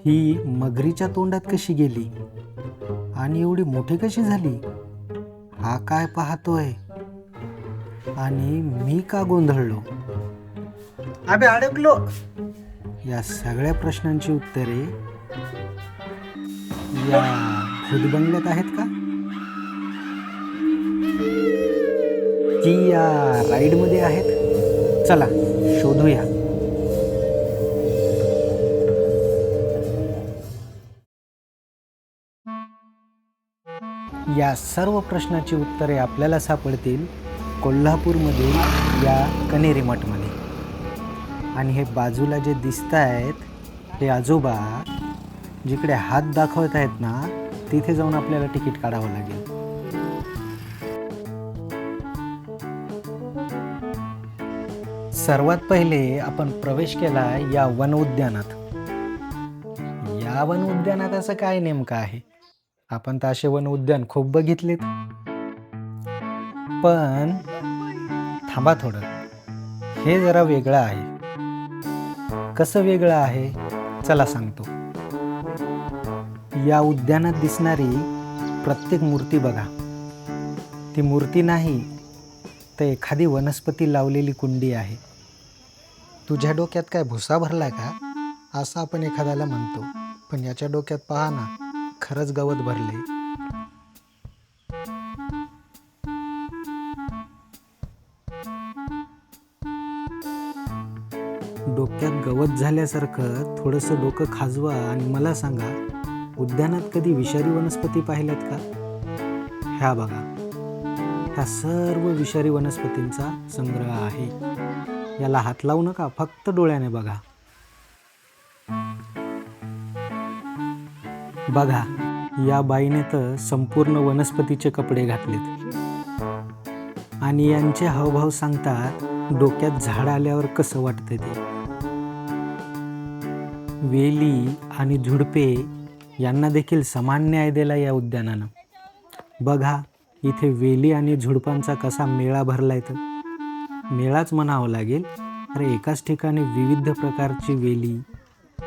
ही मगरीच्या तोंडात कशी गेली आणि एवढी मोठी कशी झाली? हा काय पाहतोय आणि मी का गोंधळलो? अबे अडकलो. या सगळ्या प्रश्नांची उत्तरे या भूतबंगल्यात आहेत का, की या राईडमध्ये आहेत? चला शोधूया. या सर्व प्रश्नाची उत्तरे आपल्याला सापडतील कोल्हापूरमधील या कण्हेरी मठमध्ये. आणि हे बाजूला जे दिसत आहेत हे आजोबा जिकडे हात दाखवत आहेत ना, तिथे जाऊन आपल्याला तिकीट काढावं लागेल. सर्वात पहिले आपण प्रवेश केला या वन उद्यानात. या वन उद्यानात असं काय नेमकं आहे? आपण तर असे वन उद्यान खूप बघितलेत. पण थांबा थोडं, हे जरा वेगळं आहे. कसं वेगळं आहे? चला सांगतो. या उद्यानात दिसणारी प्रत्येक मूर्ती बघा, ती मूर्ती नाही तर एखादी वनस्पती लावलेली कुंडी आहे. तुझ्या डोक्यात काय भुसा भरलाय का, असं आपण एखाद्याला म्हणतो. पण याच्या डोक्यात पहा ना, खरंच गवत भरले. डोक्यात गवत झाल्यासारखं थोडंसं डोकं खाजवा आणि मला सांगा, उद्यानात कधी विषारी वनस्पती पाहिल्यात का? ह्या बघा, ह्या सर्व विषारी वनस्पतींचा संग्रह आहे. याला हात लावू नका, फक्त डोळ्याने बघा. बघा, या बाईने तर संपूर्ण वनस्पतीचे कपडे घातलेत आणि यांचे हावभाव सांगतात डोक्यात झाड आल्यावर कसं वाटतं ते. वेली आणि झुडपे यांना देखील समान न्याय दिला या उद्यानानं. बघा, इथे वेली आणि झुडपांचा कसा मेळा भरलाय. तर मेळाच म्हणावं लागेल. अरे, एकाच ठिकाणी विविध प्रकारची वेली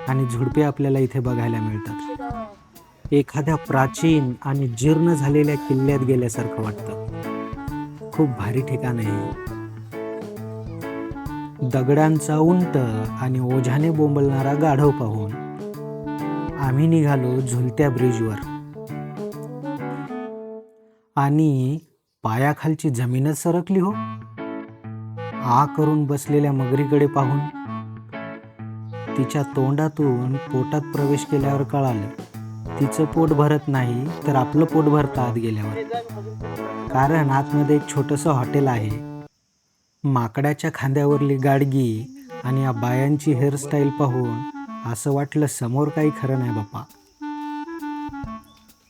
आणि झुडपे आपल्याला इथे बघायला मिळतात. एखाद्या प्राचीन आणि जीर्ण झालेल्या किल्ल्यात गेल्यासारखं वाटतं. खूप भारी ठिकाण आहे. दगडांचा उंट आणि ओझ्याने बोंबलणारा गाढव पाहून आम्ही निघालो झुलत्या ब्रिजवर. आणि पायाखालची जमीनच सरकली हो. आ करून बसलेल्या मगरीकडे पाहून तिच्या तोंडातून पोटात प्रवेश केल्यावर कळालं, तिचं पोट भरत नाही तर आपलं पोट भरतं आत गेल्यावर. कारण आतमध्ये एक छोटंसं हॉटेल आहे. माकडाच्या खांद्यावरली गाडगी आणि या बायांची हेअरस्टाईल पाहून असं वाटलं समोर काही खरं नाही बाप्पा.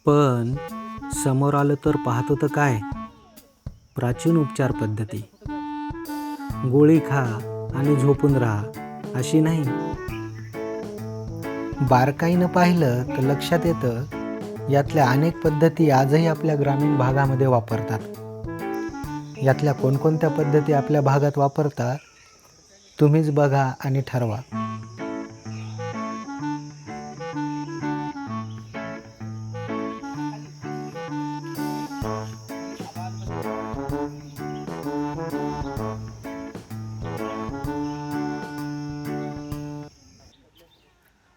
पण समोर आलं तर पाहतो तर काय, प्राचीन उपचार पद्धती. गोळी खा आणि झोपून राहा अशी नाही. बारकाईनं पाहिलं तर लक्षात येतं, यातल्या अनेक पद्धती आजही आपल्या ग्रामीण भागामध्ये वापरतात. यातल्या कोणकोणत्या पद्धती आपल्या भागात वापरतात तुम्हीच बघा आणि ठरवा.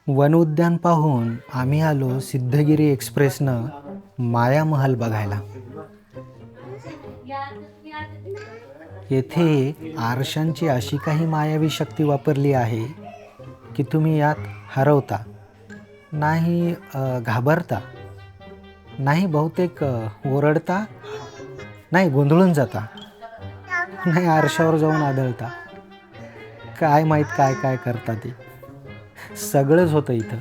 वन उद्यान पाहून आम्ही आलो सिद्धगिरी एक्सप्रेसनं माया महल बघायला. येथे आरशांची अशी काही मायावी शक्ती वापरली आहे की तुम्ही यात हरवता नाही, घाबरता नाही, बहुतेक ओरडता नाही, गोंधळून जाता नाही, आरशावर जाऊन आदळता. काय माहीत काय काय करता ते. सगळंच होतं इथं.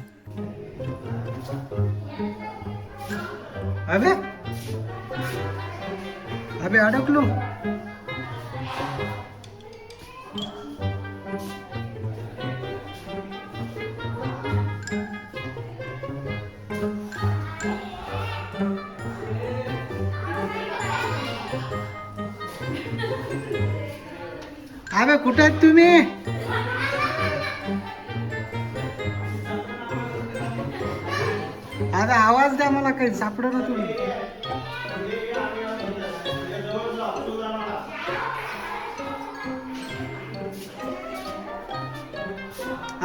अबे अबे अडकलो. अबे कुठे आहेत तुम्ही? आता आवाज द्या मला, काही सापड ना तुम्ही.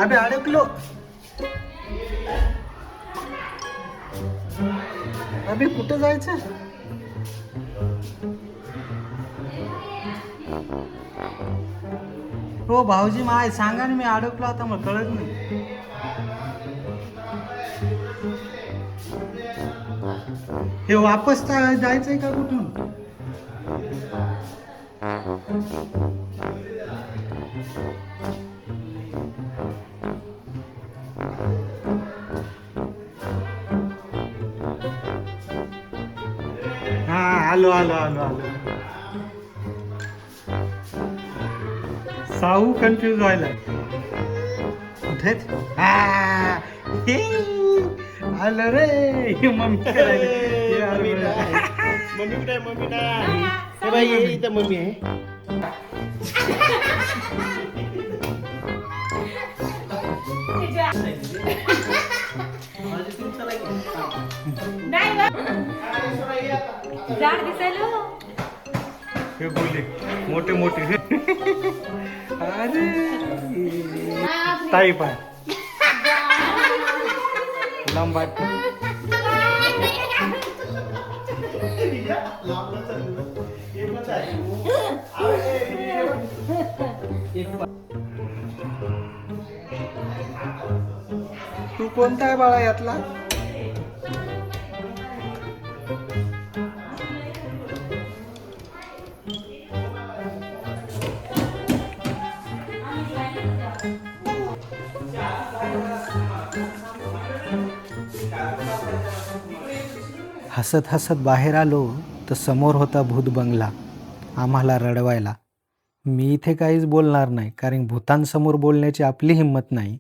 अबे अडकलो. अबे कुठं जायचं? हो भाऊजी माय सांगा ना, मी अडकलो आता, मला कळत नाही. हे वापस जायचंय का कुठून? हा आलो आलो आलो आलो. साऊ कन्फ्यूज व्हायला. कुठेच आलं रे. मम्मी मम्मी कुठे आहे? मम्मी नाही. हे बाई ये इथं मम्मी आहे. झाड दिसायला. हे बोले मोठे मोठे. अरे ताई पाय लांबाट. तू कोणता आहे बाळा यातला? हसत हसत बाहेर आलो तर समोर होता भूत बंगला, आम्हाला रडवायला. मी इथे काहीच बोलणार नाही, कारण भूतांसमोर बोलण्याची आपली हिंमत नाही.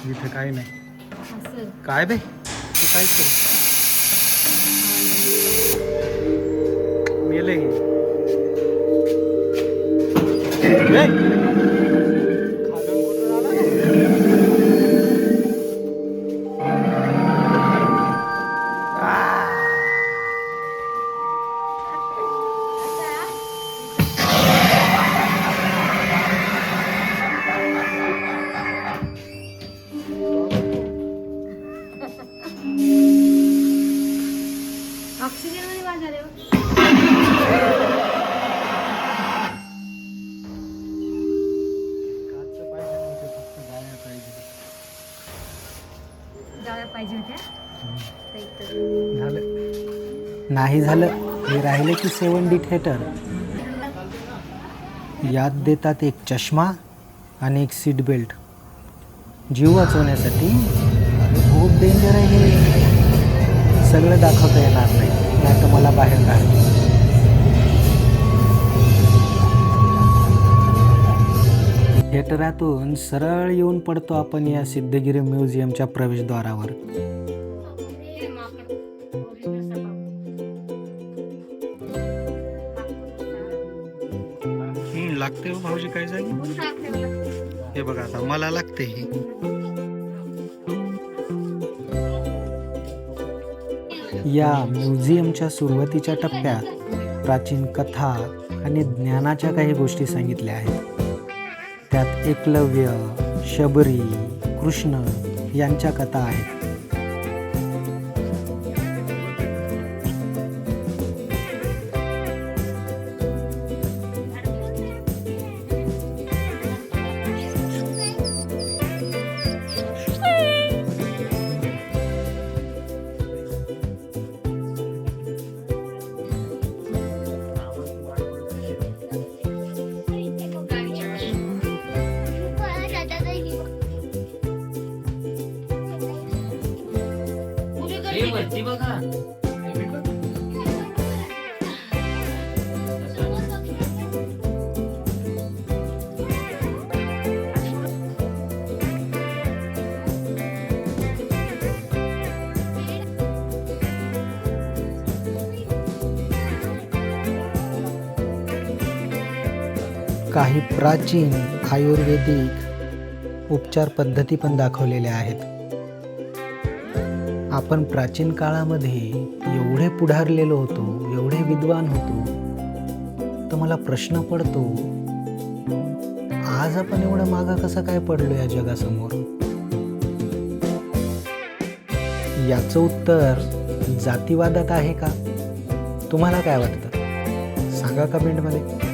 इथं काही नाही. काय बे तू काय मेले ऑक्सिजन मध्ये वाज झाले. जाळ्या पाहिजे होत्या. झालं नाही झालं हे राहिले की 7D थिएटर. याद देतात एक चष्मा आणि एक सीट बेल्ट. जीव वाचवण्यासाठी. खूप डेंजर आहे हे. सगळं दाखवता येणार नाही, नाही तर मला बाहेर काढ. थिएटरातून सरळ येऊन पडतो आपण या सिद्धगिरी म्युझियमच्या प्रवेशद्वारावर. लागते हो भाऊजी, काय झाली? हे बघा आता मला लागते हे. या म्युझियमच्या सुरुवातीच्या टप्प्यात प्राचीन कथा आणि ज्ञानाच्या काही गोष्टी सांगितल्या आहेत. त्यात एकलव्य, शबरी, कृष्ण यांच्या कथा आहेत. काही प्राचीन आयुर्वेदिक उपचार पद्धती पण दाखवलेल्या आहेत. आपण प्राचीन काळामध्ये एवढे पुढारलेलो होतो, एवढे विद्वान होतो, तर मला प्रश्न पडतो, आज आपण एवढं मागं कसं काय पडलो या जगासमोर? याचं उत्तर जातीवादात आहे का? तुम्हाला काय वाटतं? सांगा कमेंटमध्ये.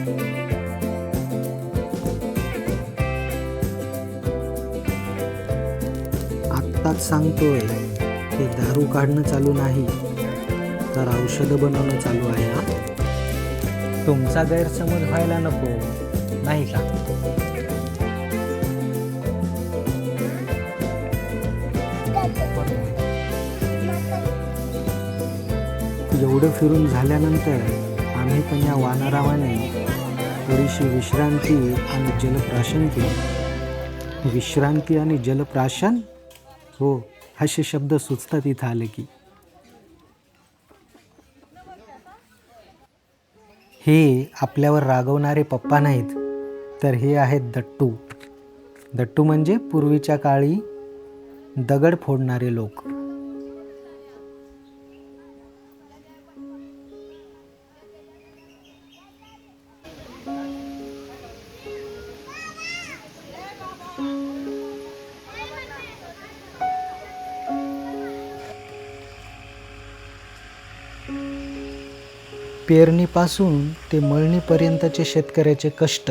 आत्ताच सांगतोय की दारू काढणं चालू नाही, तर औषधं बनवणं चालू आहे. हा, तुमचा गैरसमज व्हायला नको, नाही का? एवढं फिरून झाल्यानंतर आम्ही पण या वानरावाने थोडीशी विश्रांती आणि जलप्राशन केली. विश्रांती आणि जलप्राशन, हो, असे शब्द सुचतात इथं आले की. हे आपल्यावर रागवणारे पप्पा नाहीत, तर हे आहेत दट्टू. दट्टू म्हणजे पूर्वीच्या काळी दगड फोडणारे लोक. पेरणीपासून ते मळणीपर्यंतचे शेतकऱ्याचे कष्ट,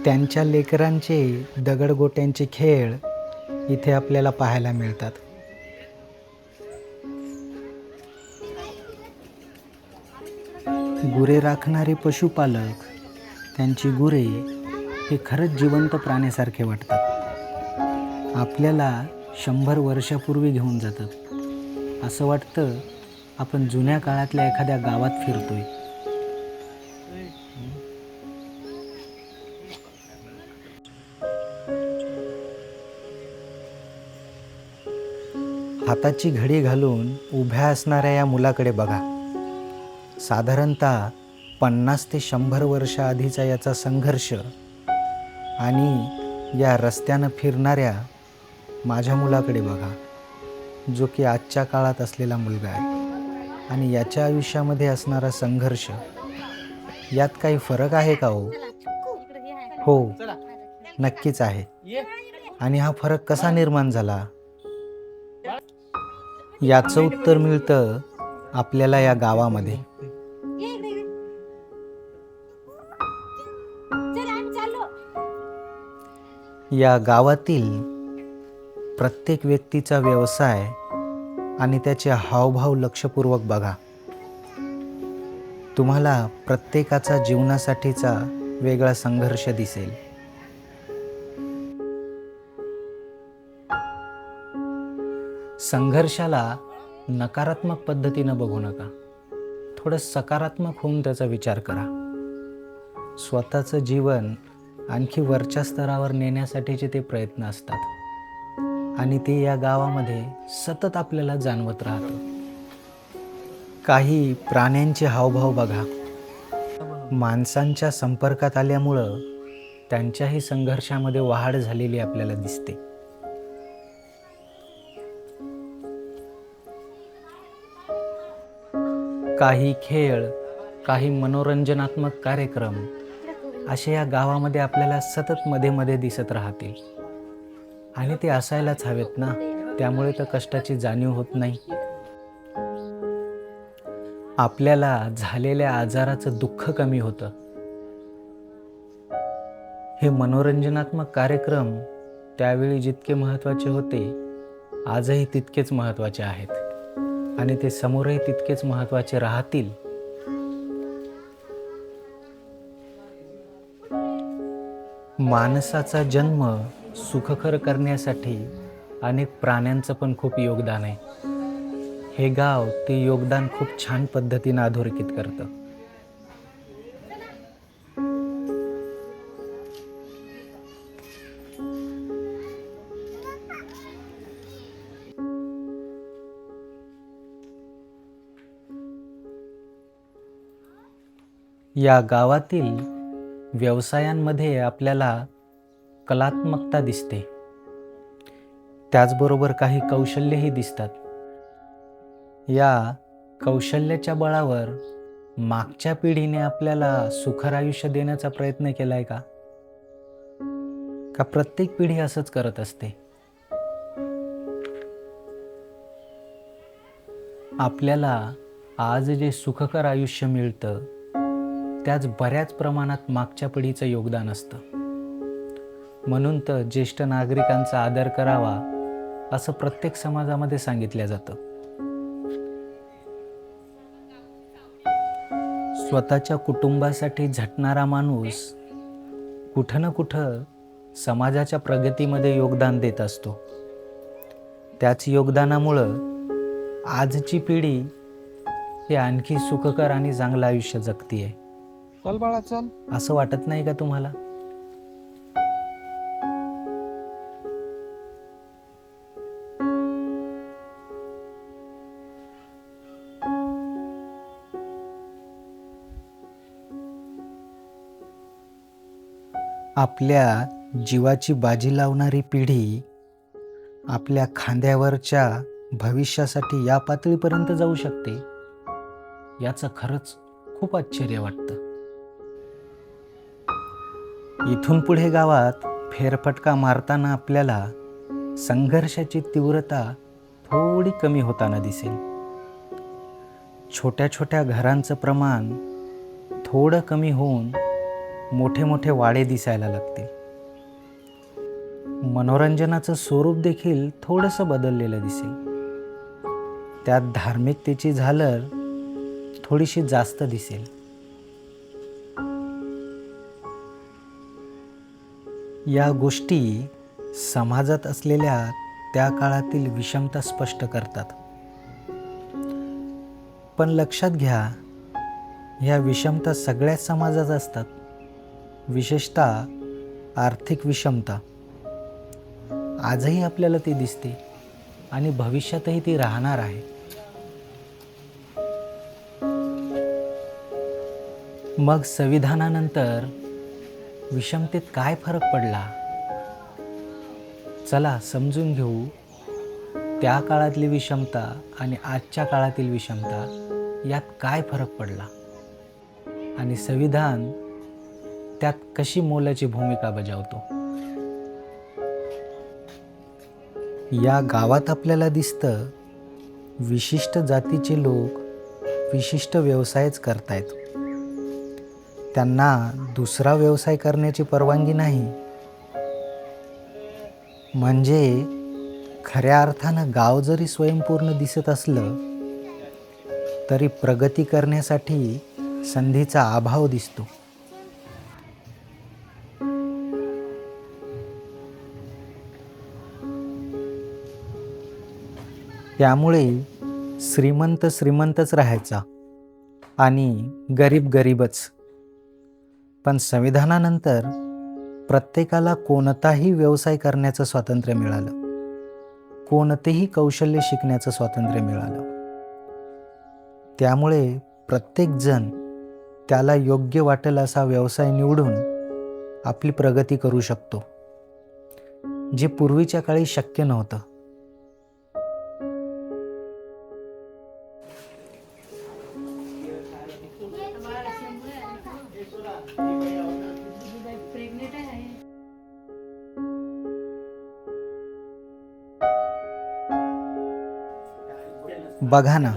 त्यांच्या लेकरांचे दगडगोट्यांचे खेळ इथे आपल्याला पाहायला मिळतात. गुरे राखणारे पशुपालक, त्यांची गुरे हे खरंच जिवंत प्राण्यासारखे वाटतात. आपल्याला 100 वर्षापूर्वी घेऊन जातात. असं वाटतं आपण जुन्या काळातल्या एखाद्या गावात फिरतोय. हाताची घडी घालून उभ्या असणाऱ्या या मुलाकडे बघा. साधारणतः 50 ते 100 वर्षाआधीचा याचा संघर्ष आणि या रस्त्यानं फिरणाऱ्या माझ्या मुलाकडे बघा, जो की आजच्या काळात असलेला मुलगा आहे. आणि याच्या आयुष्यामध्ये असणारा संघर्ष, यात काही फरक आहे का हो? हो, नक्कीच आहे. आणि हा फरक कसा निर्माण झाला? याचं उत्तर मिळतं आपल्याला या गावामध्ये. या गावातील प्रत्येक व्यक्तीचा व्यवसाय आणि त्याचे हावभाव लक्षपूर्वक बघा. तुम्हाला प्रत्येकाचा जीवनासाठीचा वेगळा संघर्ष दिसेल. संघर्षाला नकारात्मक पद्धतीनं बघू नका, थोडं सकारात्मक होऊन त्याचा विचार करा. स्वतःचं जीवन आणखी वरच्या स्तरावर नेण्यासाठीचे ते प्रयत्न असतात आणि ते या गावामध्ये सतत आपल्याला जाणवत राहतं. काही प्राण्यांचे हावभाव बघा. माणसांच्या संपर्कात आल्यामुळं त्यांच्याही संघर्षामध्ये वाढ झालेली आपल्याला दिसते. काही खेळ, काही मनोरंजनात्मक कार्यक्रम असे या गावामध्ये आपल्याला सतत मध्ये मध्ये दिसत राहतील आणि ते असायलाच हवेत ना. त्यामुळे तर कष्टाची जाणीव होत नाही. आपल्याला झालेल्या आजाराचं दुःख कमी होतं. हे मनोरंजनात्मक कार्यक्रम त्यावेळी जितके महत्त्वाचे होते, आजही तितकेच महत्त्वाचे आहेत आणि ते समोरही तितकेच महत्त्वाचे राहतील. माणसाचा जन्म सुखकर करण्यासाठी अनेक प्राण्यांचं पण खूप योगदान आहे. हे गाव ते योगदान खूप छान पद्धतीने अधोरेखित करतं. या गावातील व्यवसायांमध्ये आपल्याला कलात्मकता दिसते. त्याचबरोबर काही कौशल्यही दिसतात. या कौशल्याच्या बळावर मागच्या पिढीने आपल्याला सुखर आयुष्य देण्याचा प्रयत्न केलाय का? प्रत्येक पिढी असंच करत असते? आपल्याला आज जे सुखकर आयुष्य मिळतं त्याच बऱ्याच प्रमाणात मागच्या पिढीचं योगदान असतं. म्हणून तर ज्येष्ठ नागरिकांचा आदर करावा असं प्रत्येक समाजामध्ये सांगितलं जातं. स्वतःच्या कुटुंबासाठी झटणारा माणूस कुठं ना कुठं समाजाच्या प्रगतीमध्ये योगदान देत असतो. त्याच योगदानामुळं आजची पिढी हे आणखी सुखकर आणि चांगलं आयुष्य जगतीये. चल बाळा चल. असं वाटत नाही का तुम्हाला? आपल्या जीवाची बाजी लावणारी पिढी आपल्या खांद्यावरच्या भविष्यासाठी या पातळीपर्यंत जाऊ शकते, याचं खरंच खूप आश्चर्य वाटतं. इथून पुढे गावात फेरफटका मारताना आपल्याला संघर्षाची तीव्रता थोडी कमी होताना दिसेल. छोट्या छोट्या घरांचं प्रमाण थोडं कमी होऊन मोठे मोठे वाडे दिसायला लागतील. मनोरंजनाचं स्वरूप देखील थोडंसं बदललेलं दिसेल. त्यात धार्मिकतेची झालर थोडीशी जास्त दिसेल. या गोष्टी समाजात असलेल्या त्या काळातील विषमता स्पष्ट करतात. पण लक्षात घ्या, ह्या विषमता सगळ्याच समाजात असतात. विशेषतः आर्थिक विषमता आजही आपल्याला ती दिसते आणि भविष्यातही ती राहणार आहे. मग संविधानानंतर विषमतेत काय फरक पडला? चला समजून घेऊ. त्या काळातली विषमता आणि आजच्या काळातील विषमता यात काय फरक पडला आणि संविधान त्यात कशी मोलाची भूमिका बजावतो. या गावात आपल्याला दिसतं विशिष्ट जातीचे लोक विशिष्ट व्यवसायच करतायत. त्यांना दुसरा व्यवसाय करण्याची परवानगी नाही. म्हणजे खऱ्या अर्थानं गाव जरी स्वयंपूर्ण दिसत असलं तरी प्रगती करण्यासाठी संधीचा अभाव दिसतो. त्यामुळे श्रीमंत श्रीमंतच राहायचा आणि गरीब गरीबच. पण संविधानानंतर प्रत्येकाला कोणताही व्यवसाय करण्याचं स्वातंत्र्य मिळालं. कोणतेही कौशल्य शिकण्याचं स्वातंत्र्य मिळालं. त्यामुळे प्रत्येकजण त्याला योग्य वाटेल असा व्यवसाय निवडून आपली प्रगती करू शकतो, जे पूर्वीच्या काळी शक्य नव्हतं. बघा ना,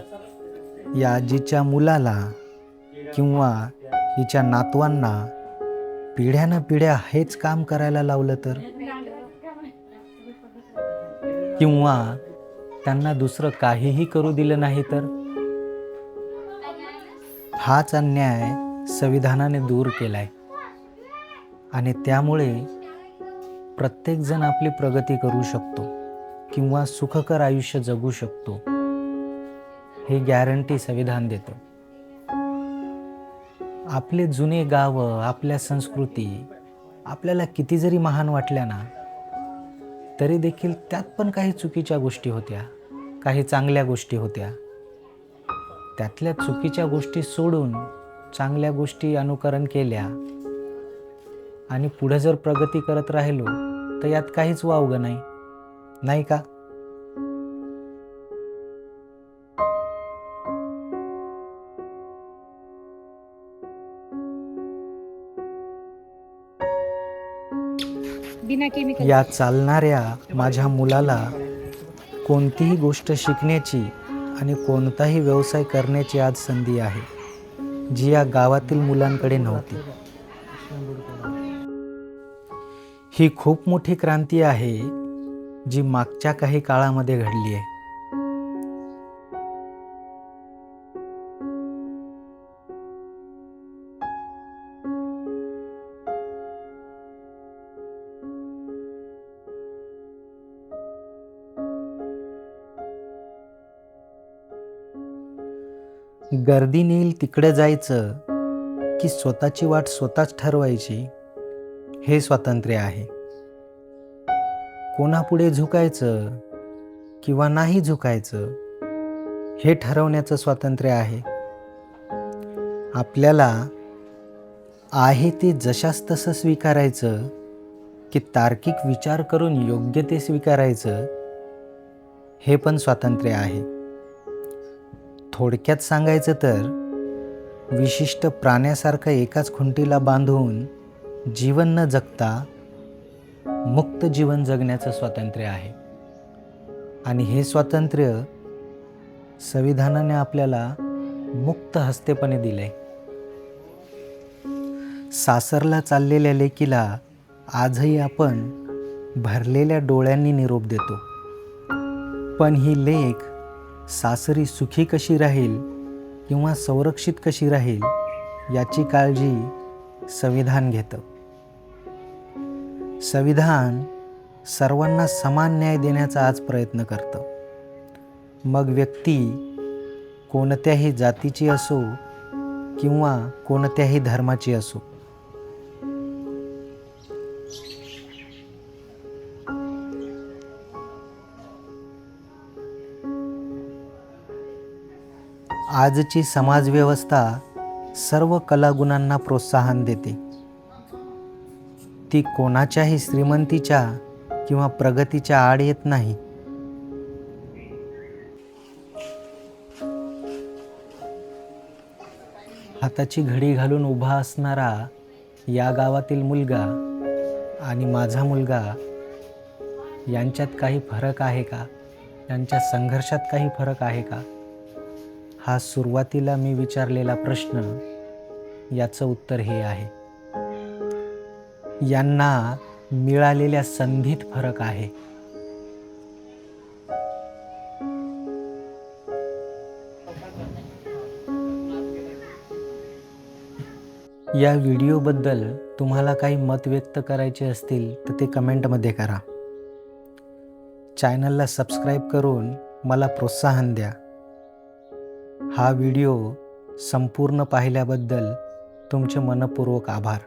या आजीच्या मुलाला किंवा हिच्या नातवांना पिढ्यानं पिढ्या हेच काम करायला लावलं तर, किंवा त्यांना दुसरं काहीही करू दिलं नाही तर, हाच अन्याय संविधानाने दूर केलाय. आणि त्यामुळे प्रत्येकजण आपली प्रगती करू शकतो किंवा सुखकर आयुष्य जगू शकतो, हे गॅरंटी संविधान देतं. आपले जुने गावं, आपल्या संस्कृती आपल्याला किती जरी महान वाटल्या ना, तरी देखील त्यात पण काही चुकीच्या गोष्टी होत्या, काही चांगल्या गोष्टी होत्या. त्यातल्या चुकीच्या गोष्टी सोडून चांगल्या गोष्टी अनुकरण केल्या आणि पुढे जर प्रगती करत राहिलो तर यात काहीच वावगं नाही, नाही का? बिना केमिकल. या चालणाऱ्या माझ्या मुलाला कोणतीही गोष्ट शिकण्याची आणि कोणताही व्यवसाय करण्याची आज संधी आहे, जी या गावातील मुलांकडे नव्हती. ही खूप मोठी क्रांती आहे, जी मागच्या काही काळामध्ये घडली आहे. गर्दी नेईल तिकडे जायचं की स्वतःची वाट स्वतःच ठरवायची, हे स्वातंत्र्य आहे. कोणापुढे झुकायचं किंवा नाही झुकायचं हे ठरवण्याचं स्वातंत्र्य आहे. आपल्याला आहे ते जशास तसं स्वीकारायचं की तार्किक विचार करून योग्य ते स्वीकारायचं, हे पण स्वातंत्र्य आहे. थोडक्यात सांगायचं तर विशिष्ट प्राण्यासारखं एकाच खुंटीला बांधून जीवन न जगता मुक्त जीवन जगण्याचं स्वातंत्र्य आहे. आणि हे स्वातंत्र्य संविधानाने आपल्याला मुक्त हस्तेपणे दिले. सासरला चाललेल्या लेकीला आजही आपण भरलेल्या डोळ्यांनी निरोप देतो, पण ही लेक सासरी सुखी कशी राहील किंवा संरक्षित कशी राहील याची काळजी संविधान घेतं. संविधान सर्वांना समान न्याय देण्याचा आज प्रयत्न करतं. मग व्यक्ती कोणत्याही जातीची असो किंवा कोणत्याही धर्माची असो. आजची समाजव्यवस्था सर्व कलागुणांना प्रोत्साहन देते. ती कोणाच्याही श्रीमंतीच्या किंवा प्रगतीच्या आड येत नाही. हाताची घडी घालून उभा असणारा या गावातील मुलगा आणि माझा मुलगा यांच्यात काही फरक आहे का? यांच्या संघर्षात काही फरक आहे का? हा सुरुवातीला मी विचारलेला प्रश्न, याचं उत्तर हे आहे. यांना मिळालेल्या संधीत फरक आहे. या व्हिडिओबद्दल तुम्हाला काही मत व्यक्त करायचे असतील तर ते कमेंटमध्ये करा. चॅनलला सबस्क्राईब करून मला प्रोत्साहन द्या. हा व्हिडिओ संपूर्ण पाहिल्याबद्दल तुमचे मनपूर्वक आभार.